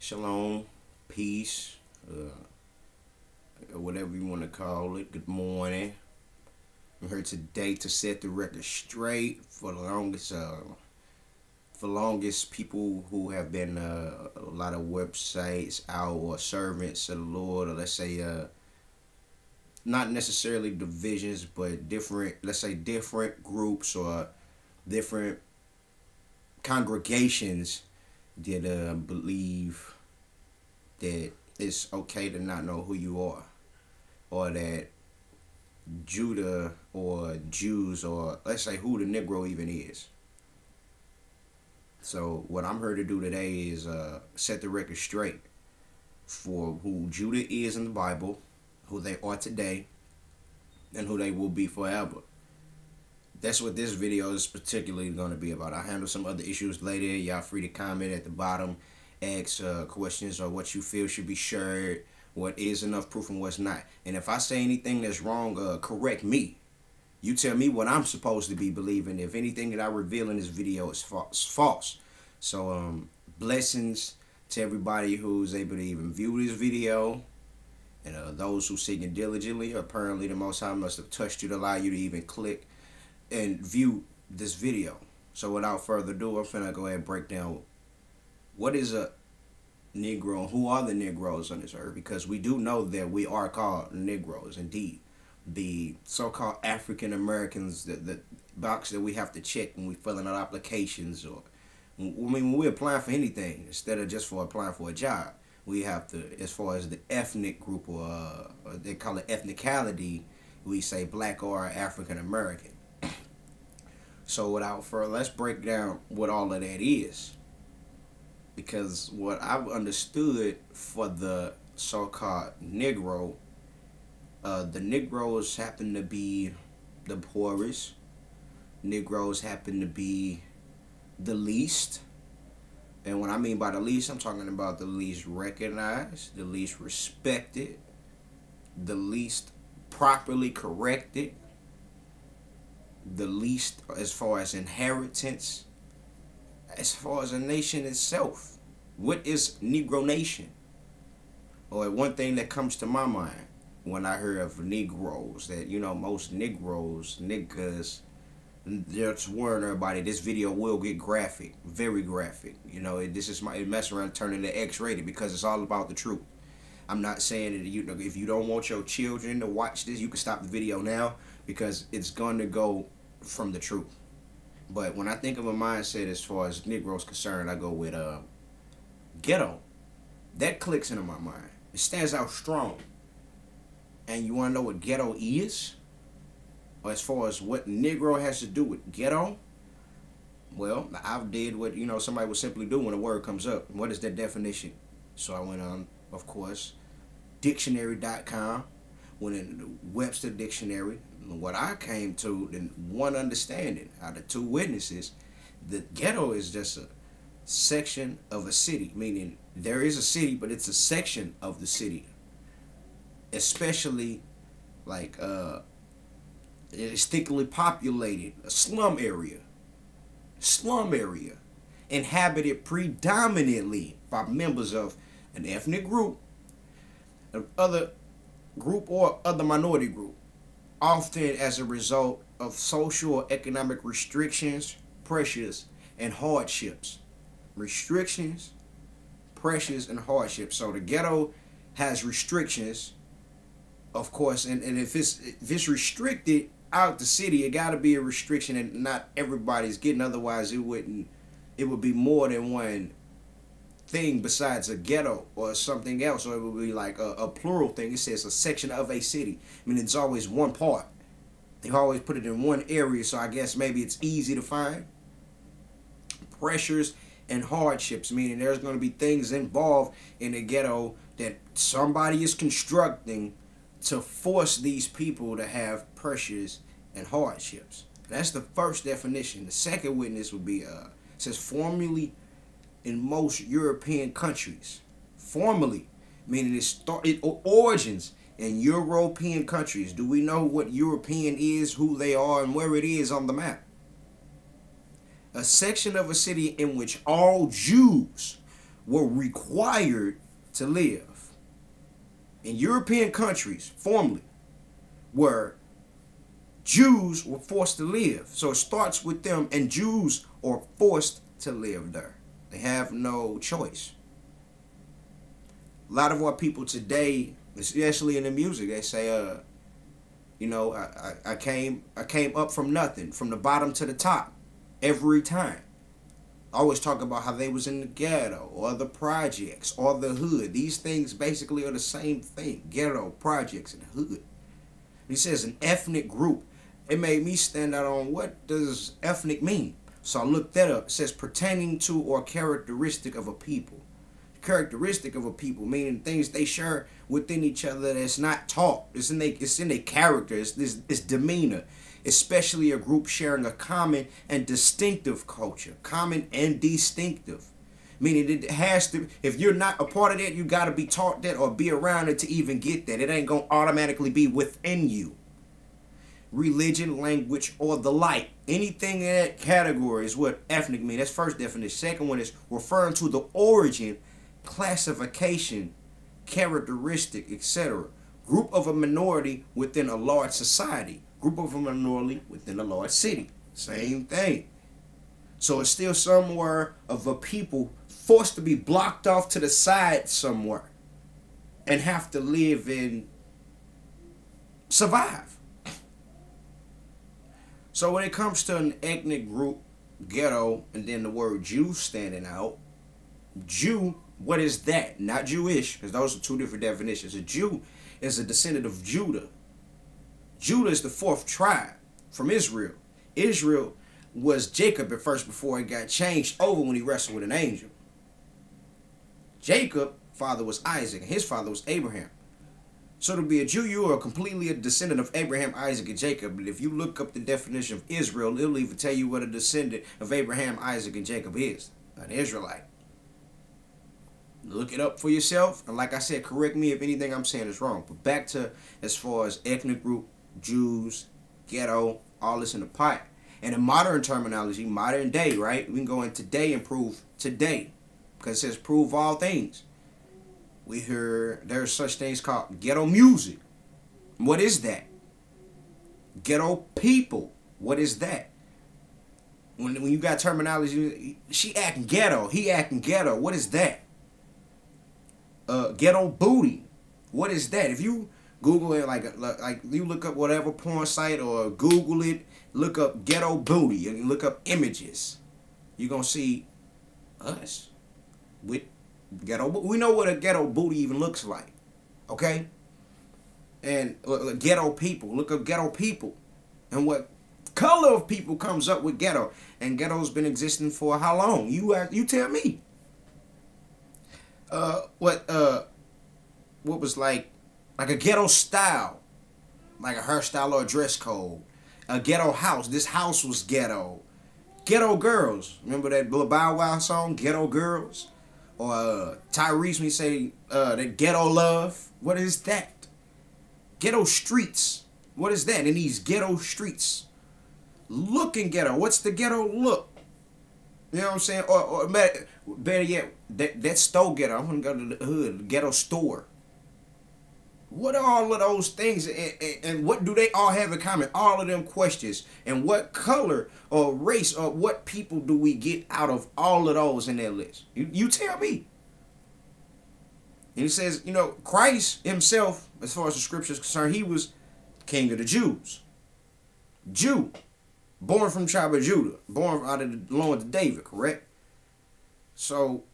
Shalom, peace, or whatever you want to call it. Good morning. I'm here today to set the record straight for the longest people who have been a lot of websites out or servants of the Lord, or let's say not necessarily divisions, but different, let's say different groups or different congregations that believe that it's okay to not know who you are, or that Judah or Jews, or let's say who the Negro even is. So what I'm here to do today is set the record straight for who Judah is in the Bible, who they are today, and who they will be forever. That's what this video is particularly going to be about. I'll handle some other issues later. Y'all free to comment at the bottom, ask questions or what you feel should be shared, what is enough proof and what's not. And if I say anything that's wrong, correct me. You tell me what I'm supposed to be believing. If anything that I reveal in this video is false. So blessings to everybody who's able to even view this video. And those who seeking diligently, apparently the Most High must have touched you to allow you to even click and view this video. So without further ado, I'm finna go ahead and break down what is a Negro and who are the Negroes on this earth, because we do know that we are called Negroes indeed. The so-called African Americans, the box that we have to check when we filling out applications, or when we're applying for anything, instead of just for applying for a job, we have to, as far as the ethnic group, or they call it ethnicality, we say black or African American. So without further, let's break down what all of that is. Because what I've understood for the so-called Negro, the Negroes happen to be the poorest. Negroes happen to be the least. And what I mean by the least, I'm talking about the least recognized, the least respected, the least properly corrected, the least as far as inheritance, as far as a nation itself. What is Negro Nation? Or one thing that comes to my mind when I hear of Negroes, that, you know, most Negroes, niggas, just warn everybody, this video will get graphic, very graphic. You know, it mess around turning to X-rated, because it's all about the truth. I'm not saying that, you know, if you don't want your children to watch this, you can stop the video now, because it's going to go from the truth. But when I think of a mindset as far as Negroes concerned, I go with ghetto. That clicks into my mind. It stands out strong. And you want to know what ghetto is? Or as far as what Negro has to do with ghetto? Well, I've did what, you know, somebody would simply do when a word comes up. What is that definition? So I went on, of course, dictionary.com, went into the Webster Dictionary. What I came to, in one understanding out of two witnesses, the ghetto is just a section of a city, meaning there is a city, but it's a section of the city. Especially like it's thickly populated, a slum area, inhabited predominantly by members of an ethnic group, other group, or other minority group, often as a result of social or economic restrictions, pressures, and hardships. Restrictions, pressures, and hardships. So the ghetto has restrictions, of course, and if it's restricted out the city, it got to be a restriction and not everybody's getting. Otherwise, it would be more than one thing besides a ghetto or something else, or it would be like a plural thing. It says a section of a city. I mean, it's always one part. They always put it in one area, so I guess maybe it's easy to find. Pressures and hardships, meaning there's going to be things involved in the ghetto that somebody is constructing to force these people to have pressures and hardships. That's the first definition. The second witness would be, says formerly in most European countries. Formerly, meaning it origins in European countries. Do we know what European is, who they are, and where it is on the map? A section of a city in which all Jews were required to live. In European countries, formerly, where Jews were forced to live. So it starts with them, and Jews are forced to live there. They have no choice. A lot of our people today, especially in the music, they say, I came up from nothing, from the bottom to the top, every time. Always talk about how they was in the ghetto or the projects or the hood. These things basically are the same thing. Ghetto, projects, and hood. He says an ethnic group. It made me stand out on what does ethnic mean. So I looked that up. It says pertaining to or characteristic of a people. Characteristic of a people, meaning things they share within each other that's not taught. It's in their character. It's demeanor. Especially a group sharing a common and distinctive culture. Common and distinctive. Meaning it has to, if you're not a part of that, you got to be taught that or be around it to even get that. It ain't going to automatically be within you. Religion, language, or the like. Anything in that category is what ethnic means. That's first definition. Second one is referring to the origin, classification, characteristic, etc. Group of a minority within a large society. Group of a minority within a large city. Same thing. So it's still somewhere of a people forced to be blocked off to the side somewhere and have to live and survive. So when it comes to an ethnic group, ghetto, and then the word Jew standing out, Jew, what is that? Not Jewish, because those are two different definitions. A Jew is a descendant of Judah. Judah is the fourth tribe from Israel. Israel was Jacob at first before it got changed over when he wrestled with an angel. Jacob, father was Isaac, and his father was Abraham. So to be a Jew, you are completely a descendant of Abraham, Isaac, and Jacob. But if you look up the definition of Israel, it'll even tell you what a descendant of Abraham, Isaac, and Jacob is. An Israelite. Look it up for yourself. And like I said, correct me if anything I'm saying is wrong. But back to as far as ethnic group, Jews, ghetto, all this in the pot. And in modern terminology, modern day, right? We can go in today and prove today. Because it says prove all things. We hear there's such things called ghetto music. What is that? Ghetto people. What is that? When you got terminology, she acting ghetto, he acting ghetto. What is that? Ghetto booty. What is that? If you Google it, like you look up whatever porn site or Google it, look up ghetto booty and look up images, you're gonna see us with ghetto. We know what a ghetto booty even looks like, okay? And ghetto people. Look up ghetto people, and what color of people comes up with ghetto. And ghetto's been existing for how long? You tell me. What was like a ghetto style, like a hairstyle or a dress code. A ghetto house. This house was ghetto. Ghetto girls. Remember that Bow Wow song, Ghetto Girls? Or Tyrese when he say that ghetto love. What is that? Ghetto streets. What is that? In these ghetto streets. Looking ghetto. What's the ghetto look? You know what I'm saying? Or better yet, that store ghetto. I'm gonna go to the hood, the ghetto store. What are all of those things, and what do they all have in common? All of them questions. And what color or race or what people do we get out of all of those in that list? You tell me. And he says, Christ himself, as far as the scripture is concerned, he was king of the Jews. Jew. Born from the tribe of Judah. Born out of the loins of David, correct? So,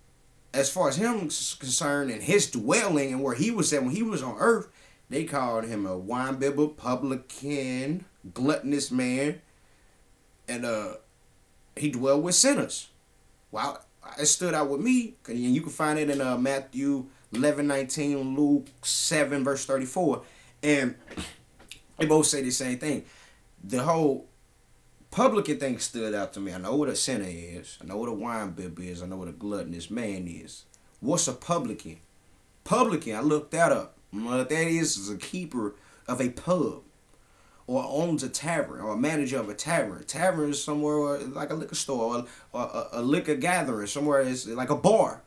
as far as him is concerned and his dwelling and where he was at when he was on earth, they called him a wine-bibber, publican, gluttonous man, and he dwelled with sinners. Well, it stood out with me, and you can find it in Matthew 11:19, Luke 7, verse 34, and they both say the same thing. The whole publican thing stood out to me. I know what a sinner is. I know what a wine bibber is. I know what a gluttonous man is. What's a publican? Publican, I looked that up. What that is a keeper of a pub, or owns a tavern, or a manager of a tavern. Tavern is somewhere like a liquor store, or a liquor gathering. Somewhere is like a bar.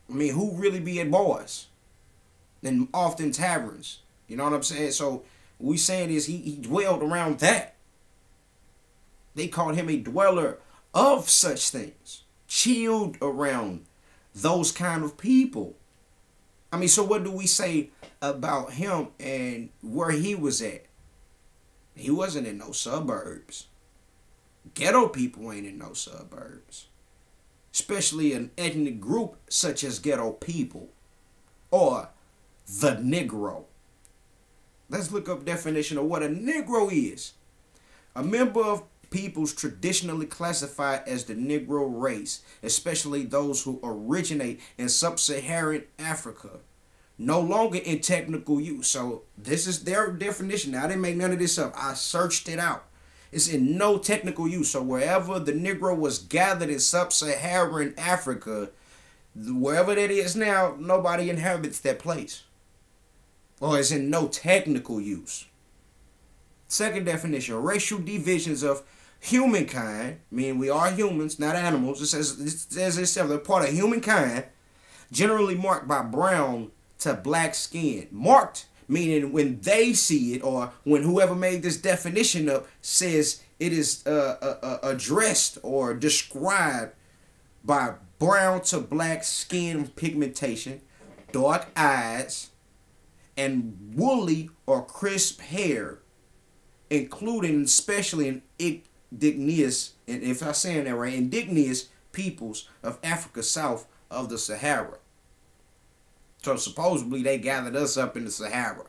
I mean, who really be at bars and often taverns? You know what I'm saying? So what we saying is he dwelled around that. They called him a dweller of such things. Chilled around those kind of people. I mean, so what do we say about him and where he was at? He wasn't in no suburbs. Ghetto people ain't in no suburbs. Especially an ethnic group such as ghetto people or the Negro. Let's look up definition of what a Negro is. A member of peoples traditionally classified as the Negro race, especially those who originate in sub-Saharan Africa, no longer in technical use. So this is their definition. Now, I didn't make none of this up. I searched it out. It's in no technical use. So wherever the Negro was gathered in sub-Saharan Africa, wherever that is now, nobody inhabits that place. Or it's in no technical use. Second definition, racial divisions of humankind, meaning we are humans, not animals. It says itself, they're part of humankind, generally marked by brown to black skin. Marked, meaning when they see it, or when whoever made this definition up says it is addressed or described by brown to black skin pigmentation, dark eyes, and woolly or crisp hair, including especially indigenous, and if I'm saying that right, indigenous peoples of Africa south of the Sahara. So supposedly they gathered us up in the Sahara.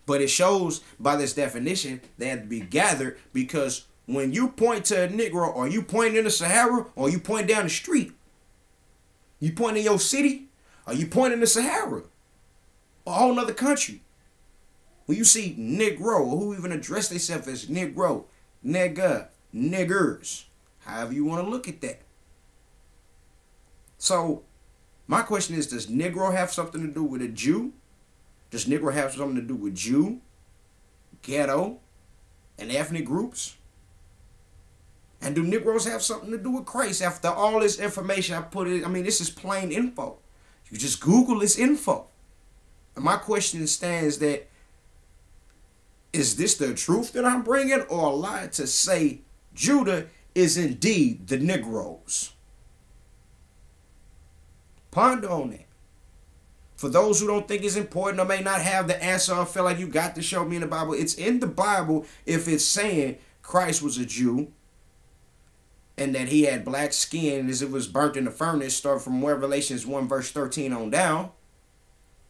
But it shows by this definition they had to be gathered, because when you point to a Negro, or you point in the Sahara, or you point down the street, you point in your city, or you point in the Sahara, a whole nother country. When you see Negro, or who even address themselves as Negro, nigga, niggers, however you want to look at that. So my question is, does Negro have something to do with a Jew? Does Negro have something to do with Jew, ghetto, and ethnic groups? And do Negroes have something to do with Christ? After all this information I put in, I mean, this is plain info. You just Google this info. And my question stands that, is this the truth that I'm bringing, or a lie to say Judah is indeed the Negroes? Ponder on that. For those who don't think it's important or may not have the answer, or feel like you got to show me in the Bible, it's in the Bible if it's saying Christ was a Jew and that he had black skin as it was burnt in the furnace, start from Revelations 1 verse 13 on down.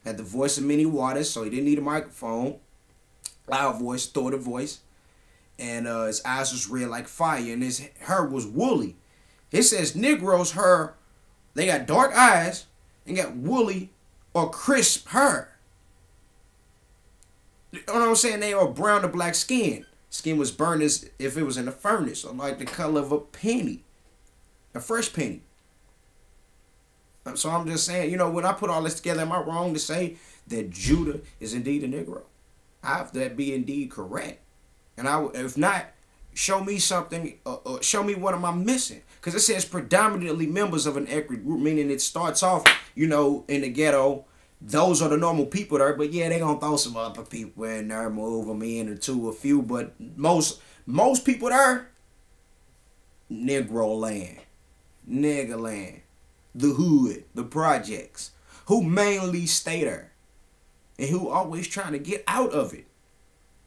Had the voice of many waters, so he didn't need a microphone. Loud voice, thought voice. And his eyes was red like fire, and his hair was woolly. It says Negroes' hair, they got dark eyes and got woolly or crisp hair. You know what I'm saying? They are brown to black skin. Skin was burned as if it was in a furnace, or like the color of a penny, a fresh penny. So I'm just saying, you know, when I put all this together, am I wrong to say that Judah is indeed a Negro? I have that be indeed correct. And if not, show me something, show me what am I missing. Because it says predominantly members of an ethnic group, meaning it starts off, you know, in the ghetto. Those are the normal people there. But yeah, they going to throw some other people in there, move them in or two, a few. But most people there, Negro land, nigger land, the hood, the projects, who mainly stay there. And who always trying to get out of it.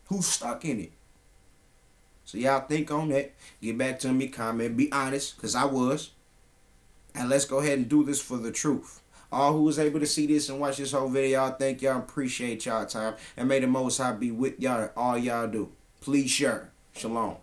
Who's stuck in it. So y'all think on that. Get back to me, comment, be honest, because I was. And let's go ahead and do this for the truth. All who was able to see this and watch this whole video, I thank y'all, appreciate y'all time. And may the Most High be with y'all and all y'all do. Please share. Shalom.